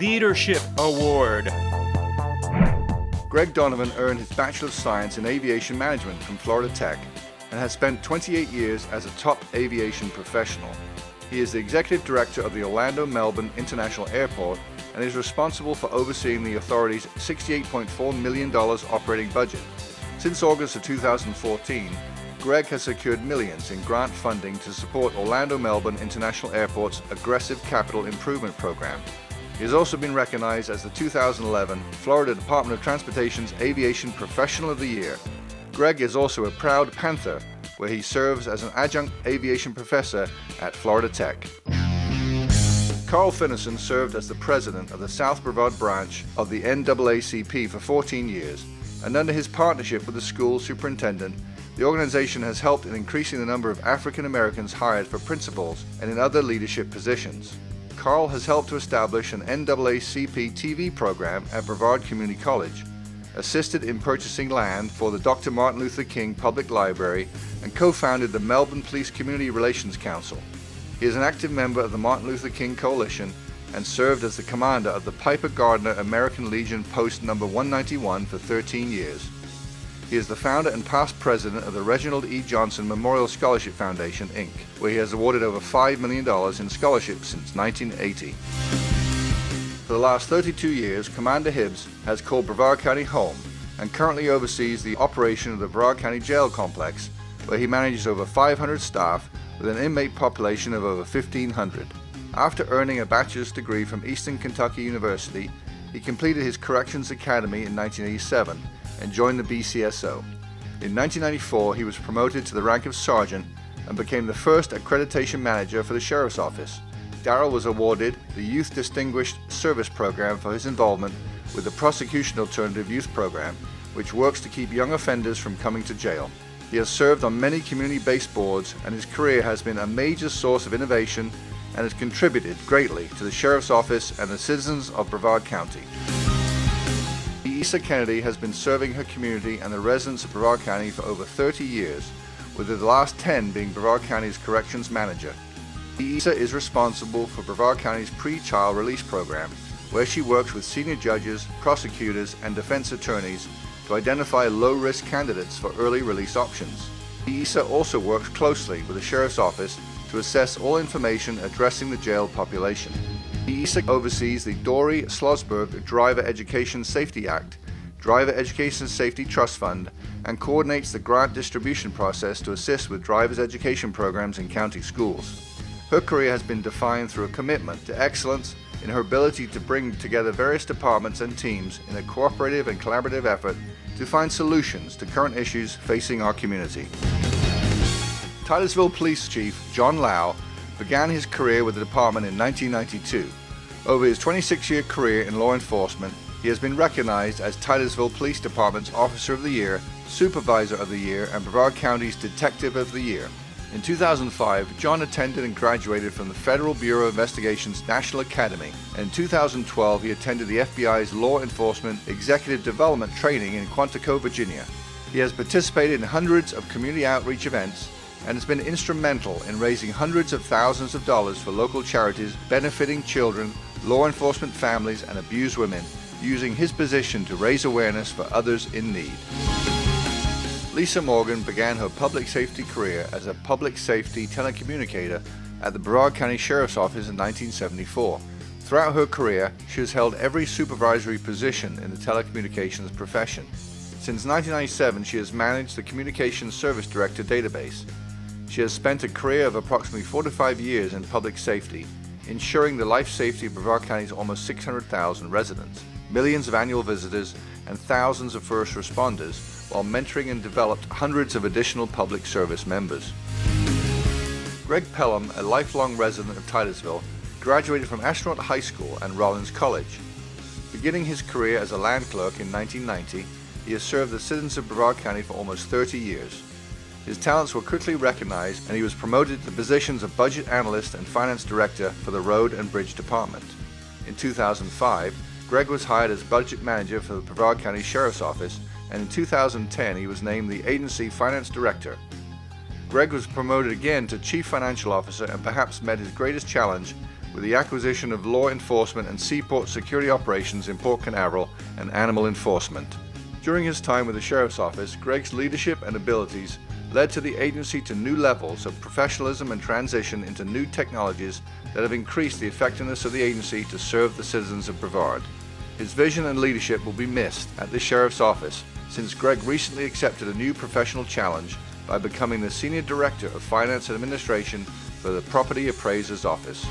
Leadership Award. Greg Donovan earned his Bachelor of Science in Aviation Management from Florida Tech and has spent 28 years as a top aviation professional. He is the Executive Director of the Orlando-Melbourne International Airport and is responsible for overseeing the authority's $68.4 million operating budget. Since August of 2014, Greg has secured millions in grant funding to support Orlando-Melbourne International Airport's aggressive capital improvement program. He has also been recognized as the 2011 Florida Department of Transportation's Aviation Professional of the Year. Greg is also a proud Panther, where he serves as an adjunct aviation professor at Florida Tech. Carl Fineson served as the president of the South Brevard branch of the NAACP for 14 years, and under his partnership with the school superintendent, the organization has helped in increasing the number of African Americans hired for principals and in other leadership positions. Carl has helped to establish an NAACP TV program at Brevard Community College, assisted in purchasing land for the Dr. Martin Luther King Public Library, and co-founded the Melbourne Police Community Relations Council. He is an active member of the Martin Luther King Coalition and served as the commander of the Piper Gardner American Legion Post No. 191 for 13 years. He is the founder and past president of the Reginald E. Johnson Memorial Scholarship Foundation, Inc., where he has awarded over $5 million in scholarships since 1980. For the last 32 years, Commander Hibbs has called Brevard County home and currently oversees the operation of the Brevard County Jail Complex, where he manages over 500 staff with an inmate population of over 1,500. After earning a bachelor's degree from Eastern Kentucky University, he completed his Corrections Academy in 1987 and joined the BCSO. In 1994, he was promoted to the rank of sergeant and became the first accreditation manager for the Sheriff's Office. Darryl was awarded the Youth Distinguished Service Program for his involvement with the Prosecution Alternative Youth Program, which works to keep young offenders from coming to jail. He has served on many community-based boards, and his career has been a major source of innovation and has contributed greatly to the Sheriff's Office and the citizens of Brevard County. Kenedy has been serving her community and the residents of Brevard County for over 30 years, with the last 10 being Brevard County's corrections manager. Isa is responsible for Brevard County's pre-trial release program, where she works with senior judges, prosecutors, and defense attorneys to identify low-risk candidates for early release options. Isa also works closely with the Sheriff's Office to assess all information addressing the jail population. Isa oversees the Dory Slosberg Driver Education Safety Act, Driver Education Safety Trust Fund, and coordinates the grant distribution process to assist with driver's education programs in county schools. Her career has been defined through a commitment to excellence in her ability to bring together various departments and teams in a cooperative and collaborative effort to find solutions to current issues facing our community. Titusville Police Chief John Lau began his career with the department in 1992. Over his 26-year career in law enforcement, he has been recognized as Titusville Police Department's Officer of the Year, Supervisor of the Year, and Brevard County's Detective of the Year. In 2005, John attended and graduated from the Federal Bureau of Investigation's National Academy, and in 2012 he attended the FBI's Law Enforcement Executive Development Training in Quantico, Virginia. He has participated in hundreds of community outreach events and has been instrumental in raising hundreds of thousands of dollars for local charities benefiting children, law enforcement families, and abused women, using his position to raise awareness for others in need. Lisa Morgan began her public safety career as a public safety telecommunicator at the Brevard County Sheriff's Office in 1974. Throughout her career, she has held every supervisory position in the telecommunications profession. Since 1997, she has managed the Communications Service Director database. She has spent a career of approximately 45 years in public safety, ensuring the life safety of Brevard County's almost 600,000 residents, millions of annual visitors, and thousands of first responders, while mentoring and developed hundreds of additional public service members. Greg Pelham, a lifelong resident of Titusville, graduated from Astronaut High School and Rollins College. Beginning his career as a land clerk in 1990, he has served the citizens of Brevard County for almost 30 years. His talents were quickly recognized, and he was promoted to the positions of budget analyst and finance director for the Road and Bridge Department. In 2005, Greg was hired as budget manager for the Brevard County Sheriff's Office, and in 2010 he was named the agency finance director. Greg was promoted again to chief financial officer and perhaps met his greatest challenge with the acquisition of law enforcement and seaport security operations in Port Canaveral and animal enforcement. During his time with the Sheriff's Office, Greg's leadership and abilities led to the agency to new levels of professionalism and transition into new technologies that have increased the effectiveness of the agency to serve the citizens of Brevard. His vision and leadership will be missed at the Sheriff's Office, since Greg recently accepted a new professional challenge by becoming the Senior Director of Finance and Administration for the Property Appraiser's Office.